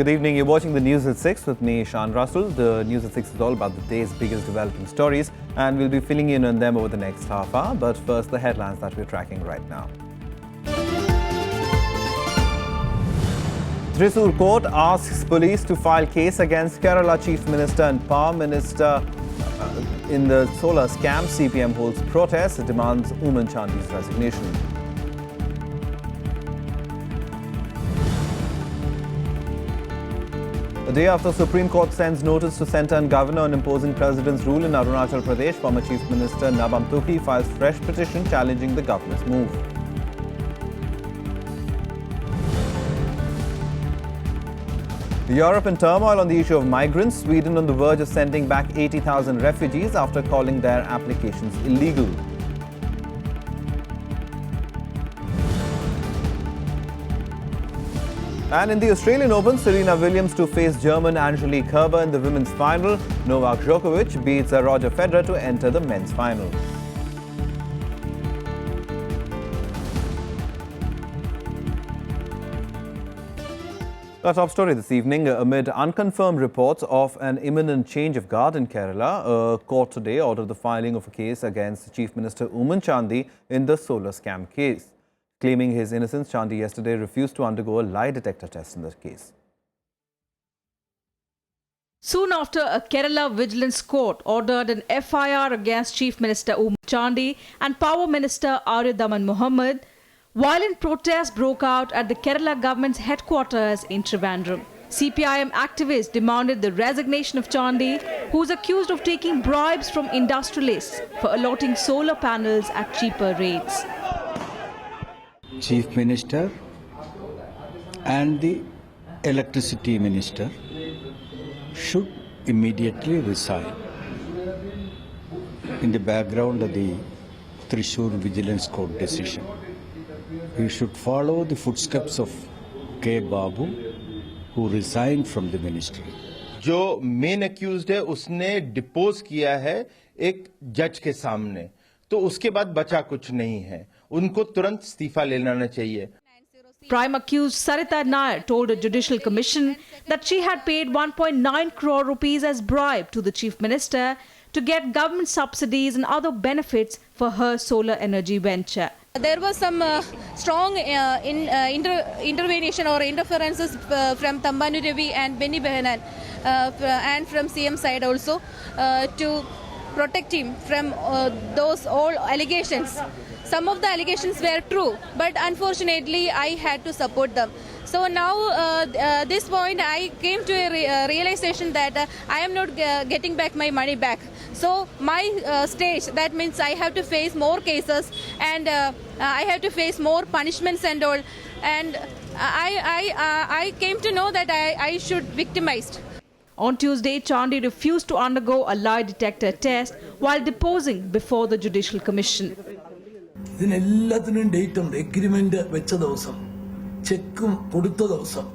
Good evening. You're watching the News at 6 with me, Shan Russell. The News at 6 is all about the day's biggest developing stories, and we'll be filling in on them over the next half hour. But first, the headlines that we're tracking right now. Thrissur Court asks police to file case against Kerala Chief Minister and Power Minister in the solar scam. CPM holds protest, demands Oomen Chandy's resignation. A day after Supreme Court sends notice to Centre and Governor on imposing President's rule in Arunachal Pradesh, former Chief Minister Nabam Tukhi files fresh petition challenging the government's move. Europe in turmoil on the issue of migrants. Sweden on the verge of sending back 80,000 refugees after calling their applications illegal. And in the Australian Open, Serena Williams to face German Angelique Kerber in the women's final. Novak Djokovic beats Roger Federer to enter the men's final. Our top story this evening, amid unconfirmed reports of an imminent change of guard in Kerala, a court today ordered the filing of a case against Chief Minister Oomen Chandy in the solar scam case. Claiming his innocence, Chandy yesterday refused to undergo a lie detector test in the case. Soon after, a Kerala Vigilance Court ordered an FIR against Chief Minister Oomen Chandy and Power Minister Arya Mohammed. Violent protests broke out at the Kerala government's headquarters in Trivandrum. CPIM activists demanded the resignation of Chandy, who is accused of taking bribes from industrialists for allotting solar panels at cheaper rates. Chief Minister and the Electricity Minister should immediately resign. In the background of the Thrissur Vigilance Court decision, we should follow the footsteps of K. Babu, who resigned from the ministry. जो main accused है उसने depots किया है एक जज के सामने, तो उसके बाद बचा कुछ नहीं है. उनको तुरंत इस्तीफा ले लेना चाहिए. Prime accused Sarita Nair told a judicial commission that she had paid 1.9 crore rupees as bribe to the chief minister to get government subsidies and other benefits for her solar energy venture. There was some strong intervention or interferences from Tambanu Ravi and Benny Behanan and from CM side also to protect him from those all allegations. Some of the allegations were true, but unfortunately I had to support them. So now this point I came to a realization that I am not getting back my money back. So my stage, that means I have to face more cases and I have to face more punishments and all. And I came to know that I should victimized. On Tuesday, Chandy refused to undergo a lie detector test while deposing before the Judicial Commission. ഇതിനെല്ലാത്തിനും date ഉണ്ട്. Agreement വെച്ച ദിവസം, ചെക്കും കൊടുത്ത ദിവസം,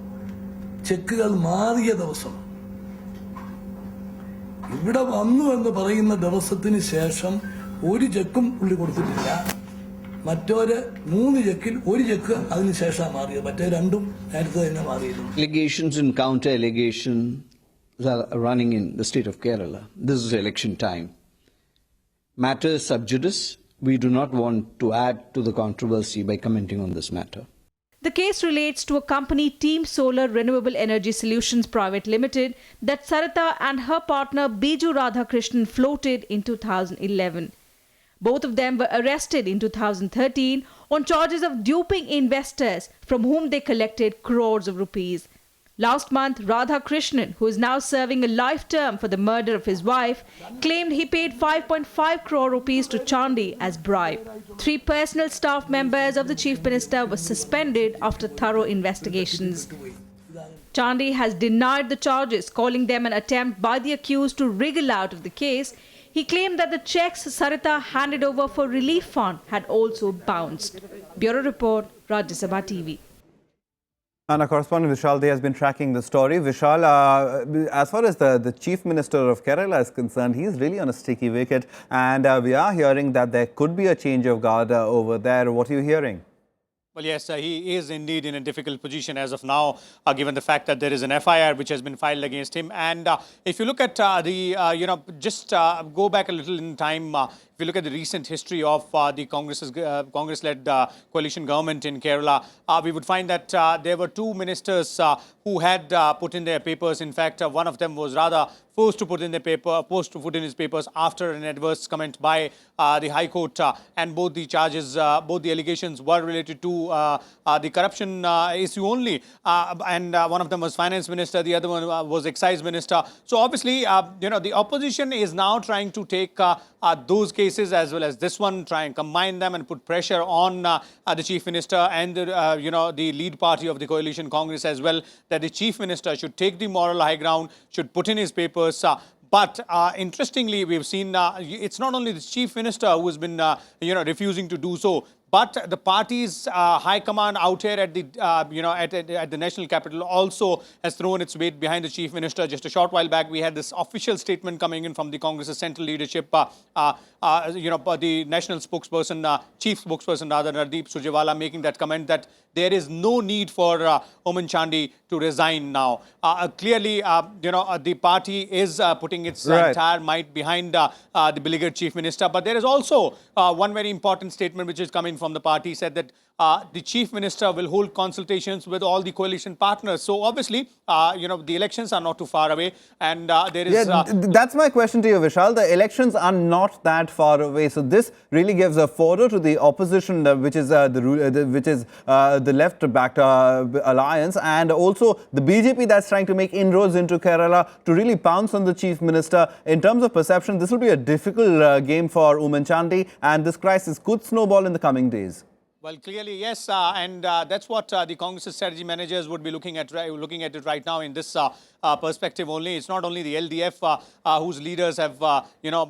ചെക്കുകൾ മാറിയ ദിവസം, ഇവിടെ വന്നു എന്ന് പറയുന്ന ദിവസത്തിന് ശേഷം ഒരു ചെക്കും പുള്ളി കൊടുത്തിട്ടില്ല. മറ്റൊരു 3 ചെക്കിൽ ഒരു ചെക്ക് അതിന് ശേഷം മാറിയത്, മറ്റേ രണ്ടും നേരത്തെ തന്നെ മാറിയിരുന്നു. Allegations and counter allegations are running in the state of Kerala. This is election time. Matters sub judice. We do not want to add to the controversy by commenting on this matter. The case relates to a company, Team Solar Renewable Energy Solutions Private Limited, that Sarita and her partner Biju Radhakrishnan floated in 2011. Both of them were arrested in 2013 on charges of duping investors from whom they collected crores of rupees. Last month, Radhakrishnan, who is now serving a life term for the murder of his wife, claimed he paid 5.5 crore rupees to Chandy as bribe. 3 personal staff members of the Chief Minister were suspended after thorough investigations. Chandy has denied the charges, calling them an attempt by the accused to wriggle out of the case. He claimed that the checks Sarita handed over for relief fund had also bounced. Bureau Report, Rajya Sabha TV. And our correspondent Vishal Dey has been tracking the story. Vishal, as far as the Chief Minister of Kerala is concerned, he's really on a sticky wicket. And we are hearing that there could be a change of guard over there. What are you hearing? Well, yes, he is indeed in a difficult position as of now, given the fact that there is an FIR which has been filed against him. And if you look at just go back a little in time, if you look at the recent history of the Congress-led coalition government in Kerala, we would find that there were two ministers who had put in their papers. In fact, one of them was rather forced to put in his papers after an adverse comment by the High Court, and both the allegations were related to the corruption issue only, and one of them was finance minister, the other one was excise minister. So obviously, the opposition is now trying to take those cases as well as this one, try and combine them and put pressure on the chief minister and the lead party of the coalition Congress as well, that the chief minister should take the moral high ground, should put in his papers. But interestingly, we've seen it's not only the chief minister who has been refusing to do so, but the party's high command out here at the at the national capital also has thrown its weight behind the chief minister. Just a short while back, we had this official statement coming in from the Congress's central leadership. The national spokesperson, chief spokesperson rather, Nardeep Surjewala, making that comment that there is no need for Oommen Chandy to resign now. Clearly, the party is putting its entire might behind the beleaguered chief minister. But there is also one very important statement which is coming from the party, said that the chief minister will hold consultations with all the coalition partners. So obviously, the elections are not too far away, and there is. That's my question to you, Vishal. The elections are not that far away, so this really gives a fodder to the opposition, which is the left-backed alliance, and also the BJP that's trying to make inroads into Kerala to really pounce on the chief minister. In terms of perception, this will be a difficult game for Oommen Chandy, and this crisis could snowball in the coming days. Well, clearly, yes, and that's what the Congress strategy managers would be looking at it right now in this perspective only. It's not only the LDF whose leaders have,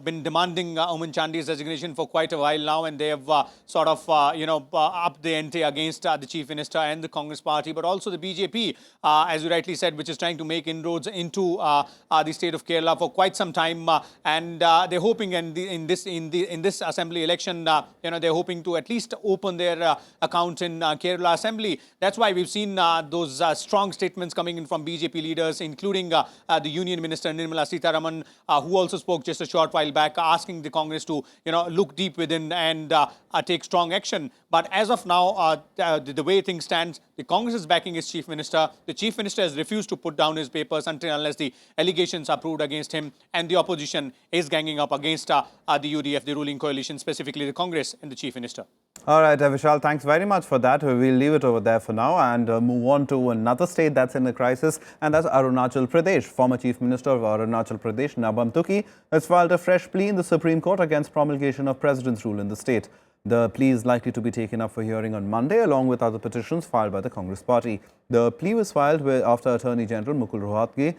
been demanding Oommen Chandy's resignation for quite a while now, and they have upped the ante against the chief minister and the Congress party, but also the BJP, as you rightly said, which is trying to make inroads into the state of Kerala for quite some time, and they're hoping, in this assembly election, they're hoping to at least open their account in Kerala Assembly. That's why we've seen those strong statements coming in from BJP leaders, including the Union Minister Nirmala Sitharaman, who also spoke just a short while back, asking the Congress to look deep within and take strong action. But as of now, the way things stand, the Congress is backing its chief minister. The chief minister has refused to put down his papers unless the allegations are proved against him, and the opposition is ganging up against the UDF, the ruling coalition, specifically the Congress and the chief minister. All right, Vishal, thanks very much for that. We'll leave it over there for now and move on to another state that's in a crisis, and that's Arunachal Pradesh. Former Chief Minister of Arunachal Pradesh, Nabam Tuki, has filed a fresh plea in the Supreme Court against promulgation of President's rule in the state. The plea is likely to be taken up for hearing on Monday, along with other petitions filed by the Congress party. The plea was filed after Attorney General Mukul Rohatgi,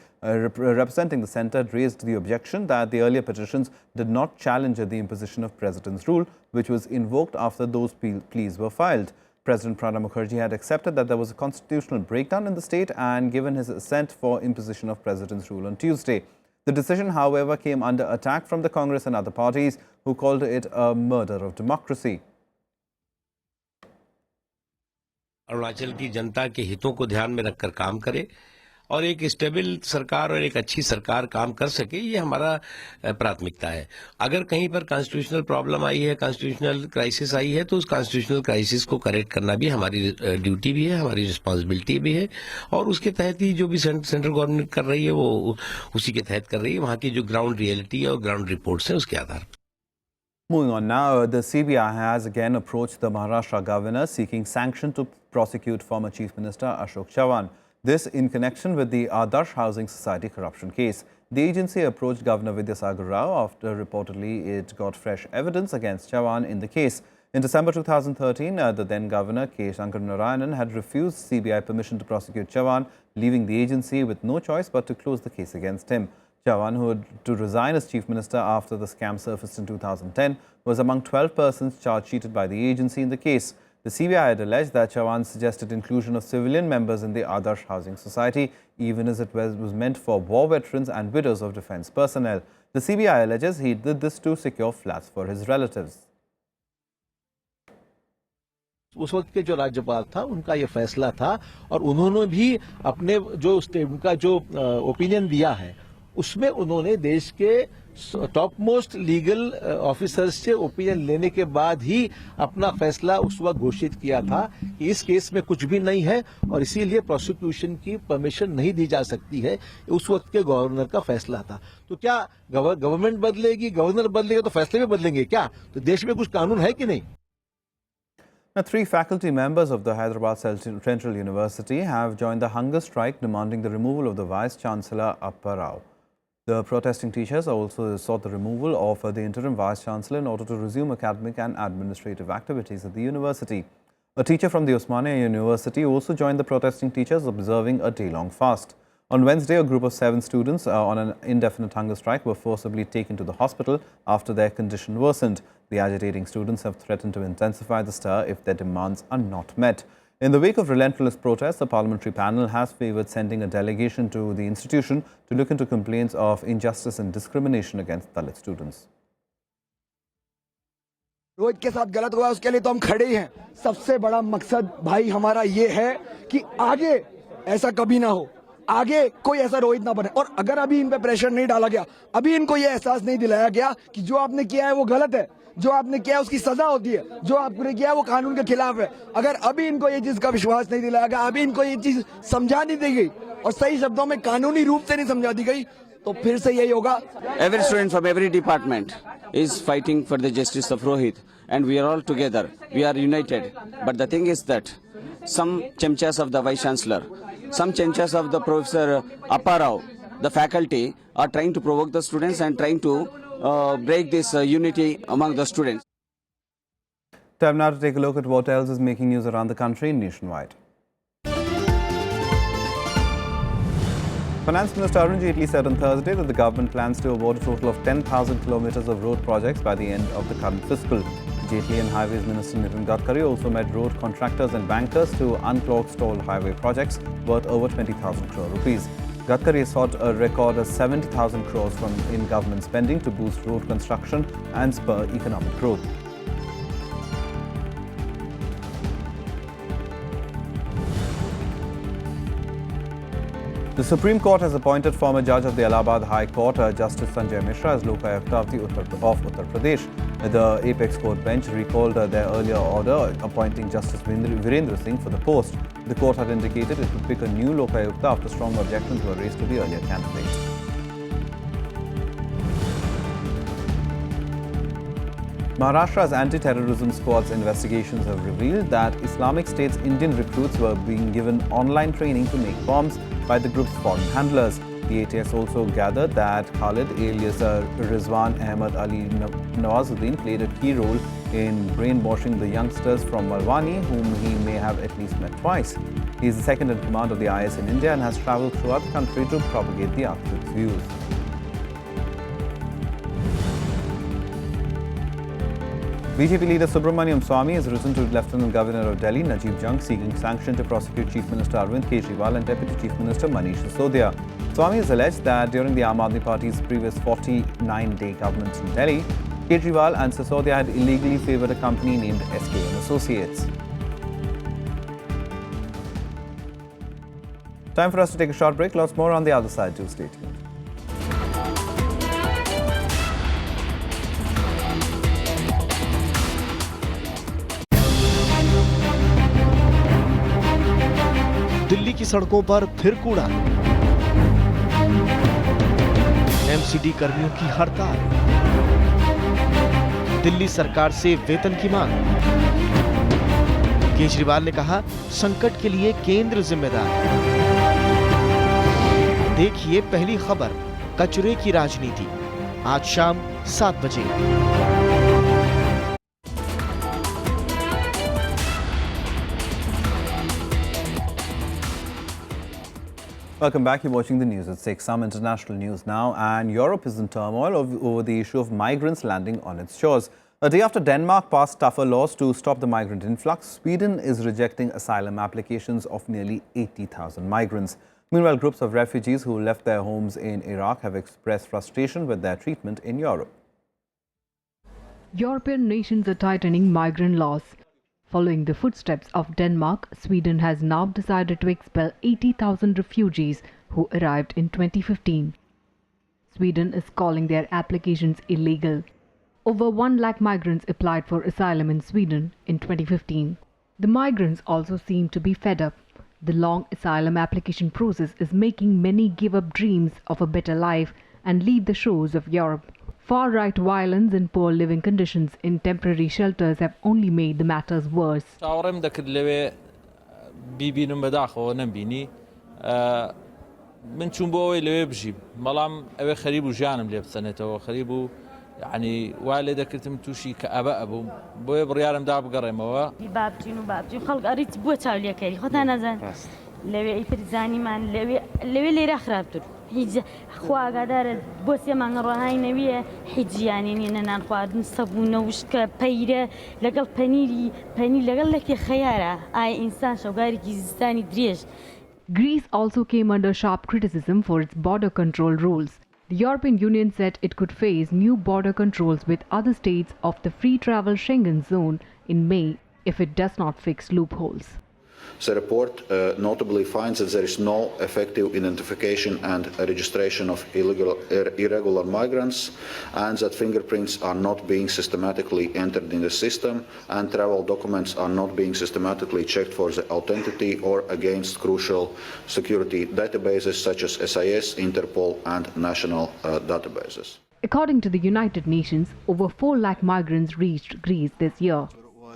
representing the centre, raised the objection that the earlier petitions did not challenge the imposition of President's rule, which was invoked after those pleas were filed. President Pranab Mukherjee had accepted that there was a constitutional breakdown in the state and given his assent for imposition of President's rule on Tuesday. The decision, however, came under attack from the Congress and other parties, who called it a murder of democracy. Arunachal की जनता के हितों को ध्यान में रखकर काम करे और एक स्टेबल सरकार और एक अच्छी सरकार काम कर सके, ये हमारा प्राथमिकता है। अगर कहीं पर कॉन्स्टिट्यूशनल प्रॉब्लम आई है, कॉन्स्टिट्यूशनल क्राइसिस आई है, तो उस कॉन्स्टिट्यूशनल क्राइसिस को करेक्ट करना भी हमारी ड्यूटी भी है, हमारी रिस्पांसिबिलिटी भी है, और उसके तहत ही जो भी सेंट्रल गवर्नमेंट कर रही है वो उसी के तहत कर रही है। वहाँ की जो ग्राउंड रियलिटी है और ग्राउंड रिपोर्ट्स हैं उसके आधार पर। Moving on now, the CBI has again approached the Maharashtra governor seeking sanction to prosecute former Chief Minister Ashok Chavan. This in connection with the Adarsh Housing Society corruption case. The agency approached Governor Vidyasagar Rao after reportedly it got fresh evidence against Chavan in the case. In December 2013, the then governor K. Shankar Narayanan had refused CBI permission to prosecute Chavan, leaving the agency with no choice but to close the case against him. Chavan, who had to resign as chief minister after the scam surfaced in 2010, was among 12 persons charge sheeted by the agency in the case. The CBI had alleged that Chavan suggested inclusion of civilian members in the Adarsh Housing Society, even as it was meant for war veterans and widows of defence personnel. The CBI alleges he did this to secure flats for his relatives. उस वक्त के जो राज्यपाल था उनका ये फैसला था और उन्होंने भी अपने जो उनका जो ओपिनियन दिया है उसमें उन्होंने देश के टॉप मोस्ट लीगल ऑफिसर्स से ओपिनियन लेने के बाद ही अपना फैसला उस वक्त घोषित किया था कि इस केस में कुछ भी नहीं है और इसीलिए प्रोसिक्यूशन की परमिशन नहीं दी जा सकती है। उस वक्त के गवर्नर का फैसला था। तो क्या गवर्नमेंट बदलेगी, गवर्नर बदलेगा तो फैसले भी बदलेंगे क्या? तो देश में कुछ कानून है कि नहीं? Now, 3 faculty members of the Hyderabad Central University have joined the hunger strike demanding the removal of the Vice Chancellor Appa Rao. The protesting teachers also sought the removal of the interim Vice Chancellor in order to resume academic and administrative activities at the university. A teacher from the Osmania University also joined the protesting teachers, observing a day-long fast. On Wednesday, a group of 7 students on an indefinite hunger strike were forcibly taken to the hospital after their condition worsened. The agitating students have threatened to intensify the stir if their demands are not met. In the wake of relentless protests, the parliamentary panel has favoured sending a delegation to the institution to look into complaints of injustice and discrimination against Dalit students. Rohit के साथ गलत हुआ उसके लिए तो हम खड़े ही हैं। सबसे बड़ा मकसद भाई हमारा ये है कि आगे ऐसा कभी ना हो, आगे कोई ऐसा रोहित ना बने। और अगर अभी इन पे प्रेशर नहीं डाला गया, अभी इनको ये एहसास नहीं दिलाया गया कि जो आपने किया है वो गलत है, जो आपने किया है उसकी सजा होती है, जो आपने किया है वो कानून के खिलाफ है, अगर अभी इनको ये चीज का विश्वास नहीं दिलाया गया, अभी इनको ये चीज समझा नहीं दी गई और सही शब्दों में कानूनी रूप से नहीं समझा दी गई, तो फिर से यही होगा। Every student from every department is fighting for the justice of Rohit, and we are all together. We are united. But the thing is that some chamchas of the Vice Chancellor, some chamchas of the Professor Appa Rao, the faculty, are trying to provoke the students and trying to break this unity among the students. Time now to take a look at what else is making news around the country and nationwide. Finance Minister Arun Jaitley said on Thursday that the government plans to award a total of 10,000 kilometres of road projects by the end of the current fiscal. Jaitley and Highways Minister Nitin Gadkari also met road contractors and bankers to unclog stalled highway projects worth over 20,000 crore rupees. Gadkari sought a record of 70,000 crores in government spending to boost road construction and spur economic growth. The Supreme Court has appointed former judge of the Allahabad High Court, Justice Sanjay Mishra, as Lokayukta of Uttar Pradesh. The Apex Court bench recalled their earlier order appointing Justice Virendra Singh for the post. The court had indicated it would pick a new Lokayukta after strong objections were raised to the earlier candidate. Maharashtra's anti-terrorism squad's investigations have revealed that Islamic State's Indian recruits were being given online training to make bombs by the group's foreign handlers. The ATS also gathered that Khalid alias Rizwan Ahmad Ali Nawazuddin played a key role in brainwashing the youngsters from Malwani, whom he may have at least met twice. He is the second in command of the IS in India and has travelled throughout the country to propagate the outfit's views. BJP leader Subramaniam Swamy has written to Lieutenant Governor of Delhi, Najib Jung, seeking sanction to prosecute Chief Minister Arvind Kejriwal and Deputy Chief Minister Manish Sisodia. Swamy has alleged that during the Aam Aadmi Party's previous 49-day government in Delhi, Kejriwal and Sisodia had illegally favoured a company named SK & Associates. Time for us to take a short break. Lots more on the other side. Do stay tuned. Delhi की सड़कों पर फिर कूड़ा, MCD कर्मियों की हड़ताल, दिल्ली सरकार से वेतन की मांग। केजरीवाल ने कहा संकट के लिए केंद्र जिम्मेदार। देखिए पहली खबर, कचरे की राजनीति, आज शाम 7 बजे। Welcome back. You're watching the news at 6. Some international news now, and Europe is in turmoil over the issue of migrants landing on its shores. A day after Denmark passed tougher laws to stop the migrant influx, Sweden is rejecting asylum applications of nearly 80,000 migrants. Meanwhile, groups of refugees who left their homes in Iraq have expressed frustration with their treatment in Europe. European nations are tightening migrant laws. Following the footsteps of Denmark, Sweden has now decided to expel 80,000 refugees who arrived in 2015. Sweden is calling their applications illegal. Over 1 lakh migrants applied for asylum in Sweden in 2015. The migrants also seem to be fed up. The long asylum application process is making many give up dreams of a better life and leave the shores of Europe. Far-right violence and poor living conditions in temporary shelters have only made the matters worse. من چون بو لوي بجي ملام اوي خريبو جانم لي بسنته خريبو يعني والده كرتم توشي كابا ابو بو بريالم داب قريموا بابجي خلق اريت بو تاولي كاري خد انا زين لوي ايترزاني من لوي لي خرابتر حج خوا قدر بوسي من روهاي نبي حج يعني اننا نخواد صابونه وشك بيره لقل بنيري لقل لك خياره اي انسان شوغاري كيزستاني دريج. Greece also came under sharp criticism for its border control rules. The European Union said it could face new border controls with other states of the free travel Schengen zone in May if it does not fix loopholes. The report notably finds that there is no effective identification and registration of irregular migrants, and that fingerprints are not being systematically entered in the system, and travel documents are not being systematically checked for the authenticity or against crucial security databases such as SIS, Interpol and national databases. According to the United Nations, over 4 lakh migrants reached Greece this year.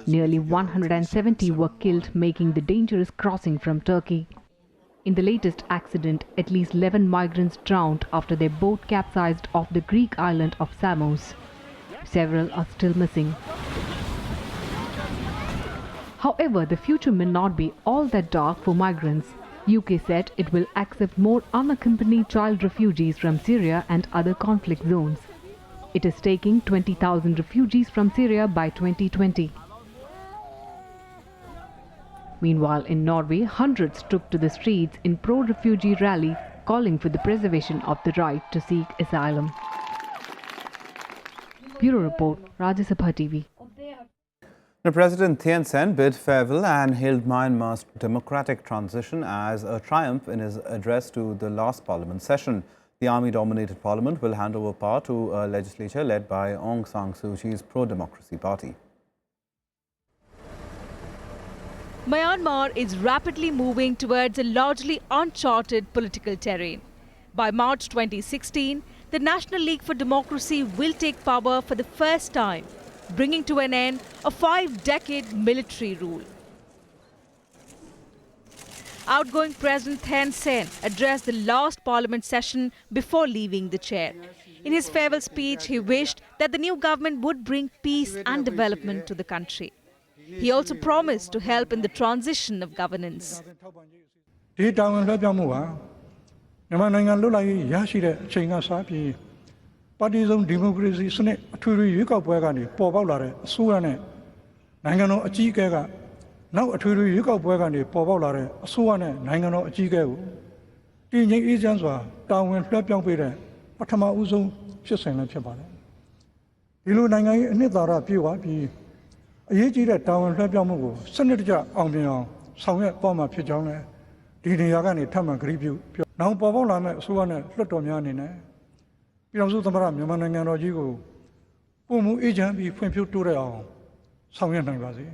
Nearly 170 were killed making the dangerous crossing from Turkey. In the latest accident, at least 11 migrants drowned after their boat capsized off the Greek island of Samos. Several are still missing. However, the future may not be all that dark for migrants. UK said it will accept more unaccompanied child refugees from Syria and other conflict zones. It is taking 20,000 refugees from Syria by 2020. Meanwhile, in Norway, hundreds took to the streets in pro-refugee rally calling for the preservation of the right to seek asylum. Bureau Report, Rajya Sabha TV. Now, President Thein Sein bid farewell and hailed Myanmar's democratic transition as a triumph in his address to the last parliament session. The army-dominated parliament will hand over power to a legislature led by Aung San Suu Kyi's pro-democracy party. Myanmar is rapidly moving towards a largely uncharted political terrain. By March 2016, the National League for Democracy will take power for the first time, bringing to an end a 5-decade military rule. Outgoing President Thein Sein addressed the last parliament session before leaving the chair. In his farewell speech, he wished that the new government would bring peace and development to the country. He also promised to help in the transition of governance. Partisan democracy စနစ်အထွေထွေရွေးကောက်ပွဲကနေပေါ်ပေါက်လာတဲ့အစိုးရနဲ့နိုင်ငံတော်အကြီးအကဲကနောက်အထွေထွေရွေးကောက်ပွဲကနေပေါ်ပေါက်လာတဲ့အစိုးရနဲ့နိုင်ငံတော်အကြီးအကဲကိုတည်ငြိမ်အေးချမ်းစွာတာဝန်လွှဲပြောင်းပေးတဲ့ပထမဦးဆုံးဖြစ်စဉ်လည်းဖြစ်ပါတယ်။ဒီလိုနိုင်ငံရေးအနှစ်သာရပြည့်ဝပြီးအရေးကြီးတဲ့တာဝန်လွှဲပြောင်းမှုကိုစနစ်တကျအောင်မြင်အောင်ဆောင်ရွက်သွားမှာဖြစ်ကြောင်းလည်းဒီနေရာကနေထပ်မံကြေညာပြု။နောက်ပေါ်ပေါက်လာမယ့်အစိုးရနဲ့လွှတ်တော်များအနေနဲ့ပြည်တော်စုသမ္မတမြန်မာနိုင်ငံတော်ကြီးကိုပုံမှုအေဂျင့်ပြီးဖွံ့ဖြိုးတိုးတက်အောင်ဆောင်ရွက်နိုင်ပါစေ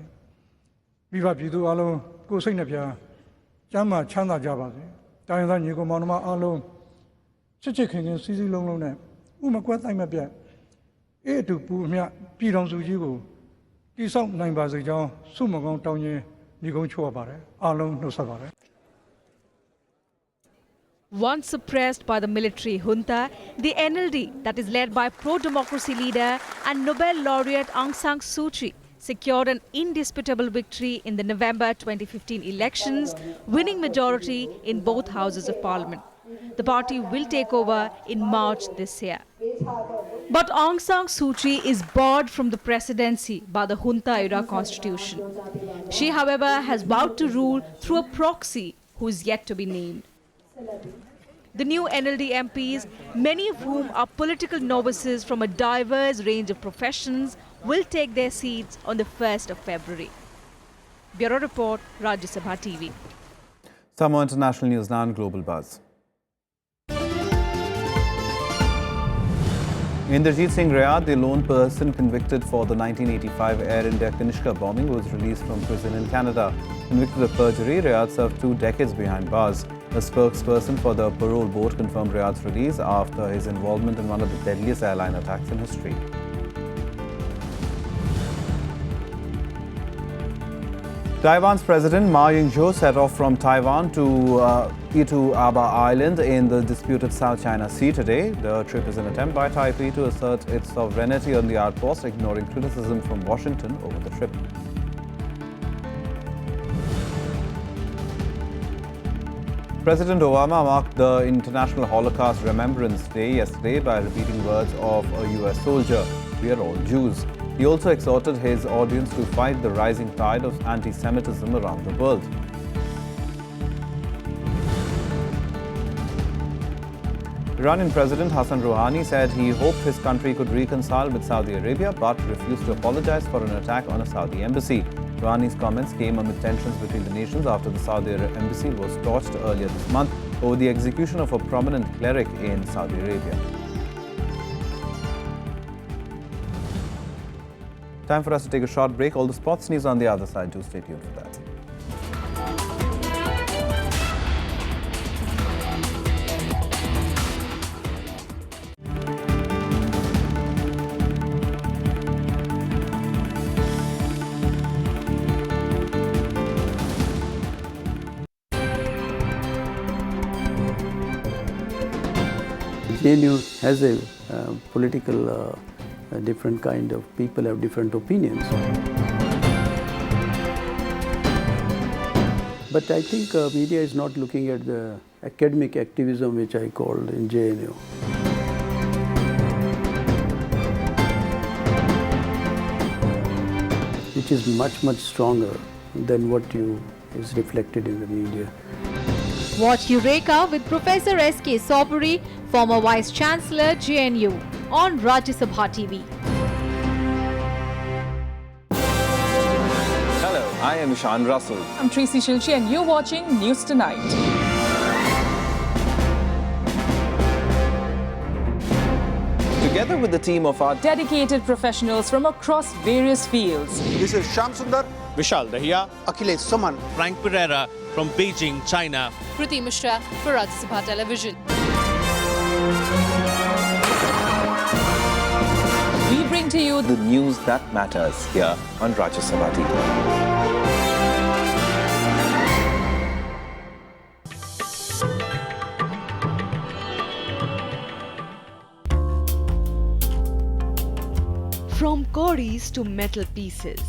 ။မိဘပြည်သူအလုံးကိုယ်စိတ်နှပြကျမ်းမာချမ်းသာကြပါစေ။တိုင်းရင်းသားညီကိုမောင်နှမအလုံးချစ်ချစ်ခင်ခင်စီးစီးလုံးလုံးနဲ့ဥမကွဲတိုင်းမပြတ်အေးအတူပူအမြပြည်တော်စုကြီးကိုတည်ဆောက်နိုင်ပါစေကြောင်းဆုမကောင်းတောင်းရင်ညီကုန်းချောပါတယ်။အလုံးနှုတ်ဆက်ပါတယ်။ Once suppressed by the military junta, the NLD, that is led by pro-democracy leader and Nobel laureate Aung San Suu Kyi, secured an indisputable victory in the November 2015 elections, winning majority in both houses of parliament. The party will take over in March this year. But Aung San Suu Kyi is barred from the presidency by the junta-era constitution. She, however, has vowed to rule through a proxy who is yet to be named. The new NLD MPs, many of whom are political novices from a diverse range of professions, will take their seats on the 1st of February. Bureau Report, Rajya Sabha TV. Some more international news now on Global Buzz. Inderjeet Singh Rayad, the lone person convicted for the 1985 Air India Kanishka bombing, was released from prison in Canada. Convicted of perjury, Rayad served 2 decades behind bars. A spokesperson for the parole board confirmed Rayad's release after his involvement in one of the deadliest airline attacks in history. Taiwan's President Ma Ying-jeou set off from Taiwan to Aba Island in the disputed South China Sea today. The trip is an attempt by Taipei to assert its sovereignty on the outpost, ignoring criticism from Washington over the trip. President Obama marked the International Holocaust Remembrance Day yesterday by repeating words of a US soldier, "We are all Jews." He also exhorted his audience to fight the rising tide of anti-Semitism around the world. Iranian President Hassan Rouhani said he hoped his country could reconcile with Saudi Arabia but refused to apologize for an attack on a Saudi embassy. Rouhani's comments came amid tensions between the nations after the Saudi embassy was torched earlier this month over the execution of a prominent cleric in Saudi Arabia. Time for us to take a short break. All the sports news on the other side. Do stay tuned for that. JNU has a political different kind of people have different opinions. But I think media is not looking at the academic activism which I called in JNU. Which is much stronger than what is reflected in the media. Watch Eureka with Professor S.K. Soburi, former Vice Chancellor, JNU, on Rajya Sabha TV. Hello, I am Ishan Russell. I'm Tracy Shilchi and you're watching News Tonight. Together with the team of our dedicated professionals from across various fields. This is Shyam Sundar, Vishal Dahiya, Akhilesh Suman, Frank Pereira from Beijing, China. Kriti Mishra for Rajya Sabha Television. We bring to you the news that matters here on Rajya Sabha TV. From cowries to metal pieces,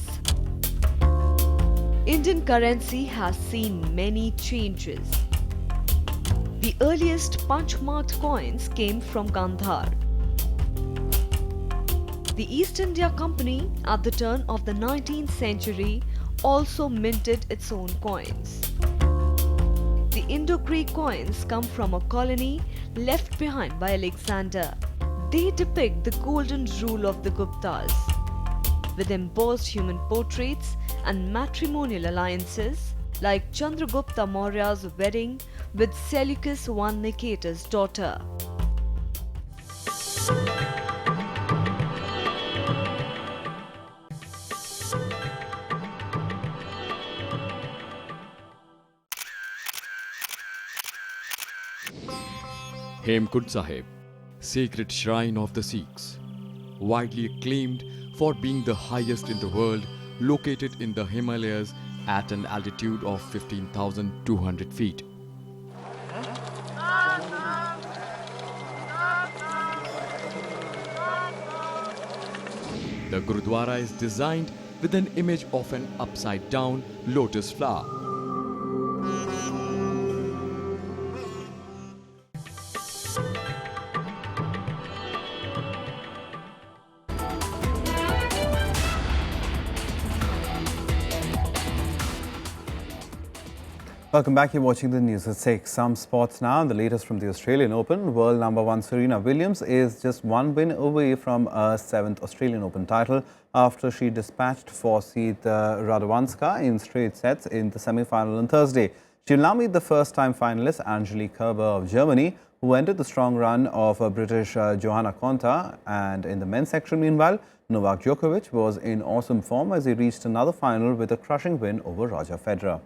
Indian currency has seen many changes. The earliest punch-marked coins came from Gandhar. The East India Company at the turn of the 19th century also minted its own coins. The Indo-Greek coins come from a colony left behind by Alexander. They depict the golden rule of the Guptas, with embossed human portraits and matrimonial alliances like Chandragupta Maurya's wedding with Seleucus I Nicetas' daughter. Hemkund Sahib, sacred shrine of the Sikhs, widely acclaimed for being the highest in the world, located in the Himalayas at an altitude of 15,200 feet. The Gurudwara is designed with an image of an upside-down lotus flower. Welcome back. You're watching the news at 6. Some sports now. The latest from the Australian Open. World number 1 Serena Williams is just one win away from a 7th Australian Open title after she dispatched four-seed Radwanska in straight sets in the semi-final on Thursday. She'll now meet the first-time finalist Angelique Kerber of Germany, who ended the strong run of British Johanna Konta. And in the men's section, meanwhile, Novak Djokovic was in awesome form as he reached another final with a crushing win over Rajya Federer.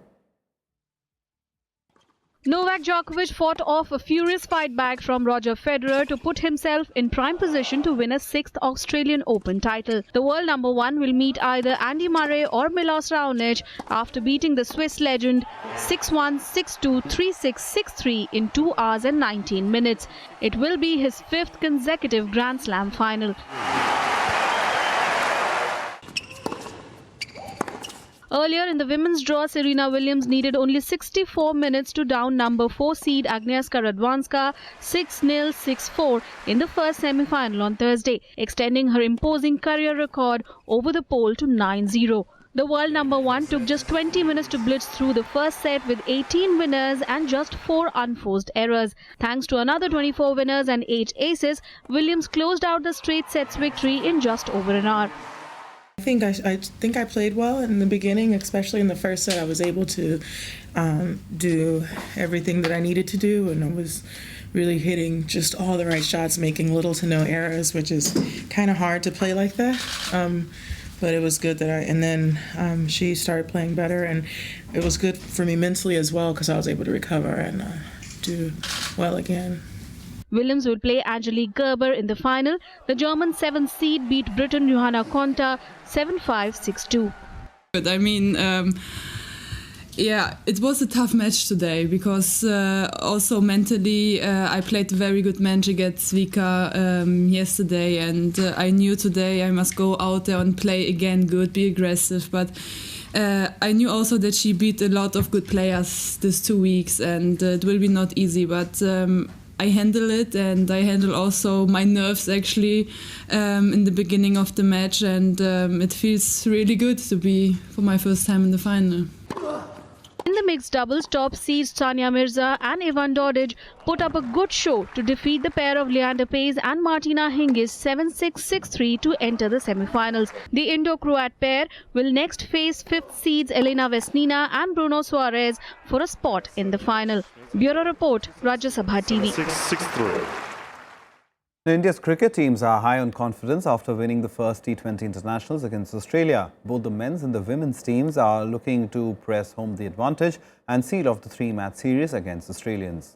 Novak Djokovic fought off a furious fight back from Roger Federer to put himself in prime position to win a 6th Australian Open title. The world number 1 will meet either Andy Murray or Milos Raonic after beating the Swiss legend 6-1, 6-2, 3-6, 6-3 in 2 hours and 19 minutes. It will be his 5th consecutive Grand Slam final. Earlier in the women's draw, Serena Williams needed only 64 minutes to down number 4 seed Agnieszka Radwanska 6-0, 6-4 in the first semi-final on Thursday, extending her imposing career record over the pole to 9-0. The world number 1 took just 20 minutes to blitz through the first set with 18 winners and just 4 unforced errors. Thanks to another 24 winners and 8 aces, Williams closed out the straight sets victory in just over an hour. I think I played well in the beginning, especially in the first set. I was able to do everything that I needed to do, and I was really hitting just all the right shots, making little to no errors, which is kind of hard to play like that. But it was good that and then she started playing better, and it was good for me mentally as well because I was able to recover and do well again. Williams will play Angelique Kerber in the final. The German 7th seed beat Britain Johanna Konta 7-5, 6-2. I mean, yeah, it was a tough match today because also mentally I played a very good match against Vika yesterday, and I knew today I must go out there and play again good, be aggressive. But I knew also that she beat a lot of good players these 2 weeks, and it will be not easy, but I handle it, and I handle also my nerves actually in the beginning of the match, and it feels really good to be for my first time in the final. In the mixed doubles, top seeds Sania Mirza and Ivan Dodig put up a good show to defeat the pair of Leander Paes and Martina Hingis 7-6, 6-3 to enter the semi-finals. The Indo-Croat pair will next face 5th seeds Elena Vesnina and Bruno Suarez for a spot in the final. Bureau Report, Rajya Sabha TV. 6-3. India's cricket teams are high on confidence after winning the first T20 internationals against Australia. Both the men's and the women's teams are looking to press home the advantage and seal off the 3-match series against Australians.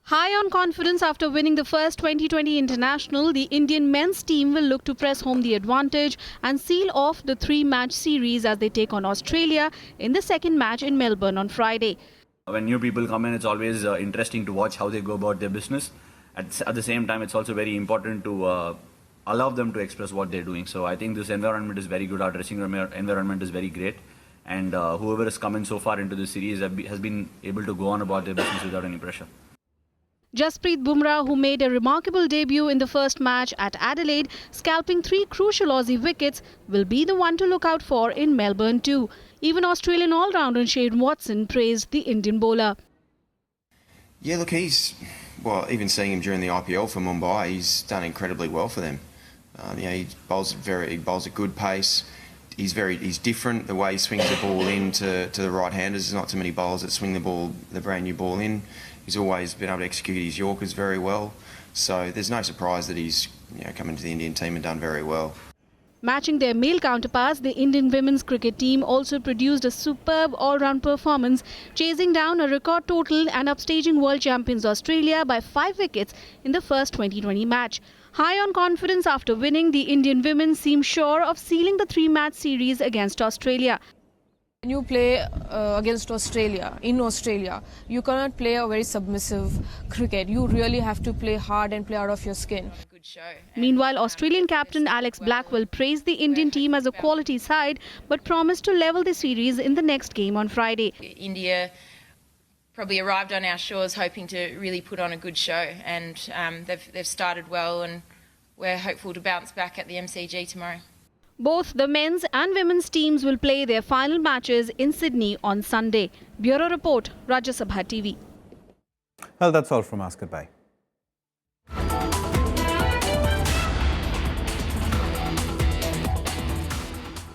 High on confidence after winning the first 2020 international, the Indian men's team will look to press home the advantage and seal off the 3-match series as they take on Australia in the second match in Melbourne on Friday. When new people come in, it's always interesting to watch how they go about their business. At the same time, it's also very important to allow them to express what they're doing. So I think this environment is very good. Our dressing room environment is very great. And whoever has come in so far into the series has been able to go on about their business without any pressure. Jasprit Bumrah, who made a remarkable debut in the first match at Adelaide, scalping 3 crucial Aussie wickets, will be the one to look out for in Melbourne too. Even Australian all-rounder Shane Watson praised the Indian bowler. Yeah, look, even seeing him during the IPL for Mumbai, he's done incredibly well for them. He bowls a good pace. He's different the way he swings the ball in to the right-handers. There's not too many bowlers that swing the brand new ball in. He's always been able to execute his Yorkers very well. So there's no surprise that he's come into the Indian team and done very well. Matching their male counterparts, the Indian women's cricket team also produced a superb all-round performance, chasing down a record total and upstaging world champions Australia by 5 wickets in the first 2020 match. High on confidence after winning, the Indian women seem sure of sealing the 3-match series against Australia. When you play against Australia, in Australia, you cannot play a very submissive cricket. You really have to play hard and play out of your skin. Meanwhile, Australian captain Alex Blackwell praised the Indian team as a quality side but promised to level the series in the next game on Friday. India probably arrived on our shores hoping to really put on a good show, and they've started well, and we're hopeful to bounce back at the MCG tomorrow. Both the men's and women's teams will play their final matches in Sydney on Sunday. Bureau Report, Rajya Sabha TV. Well, that's all from us. Goodbye.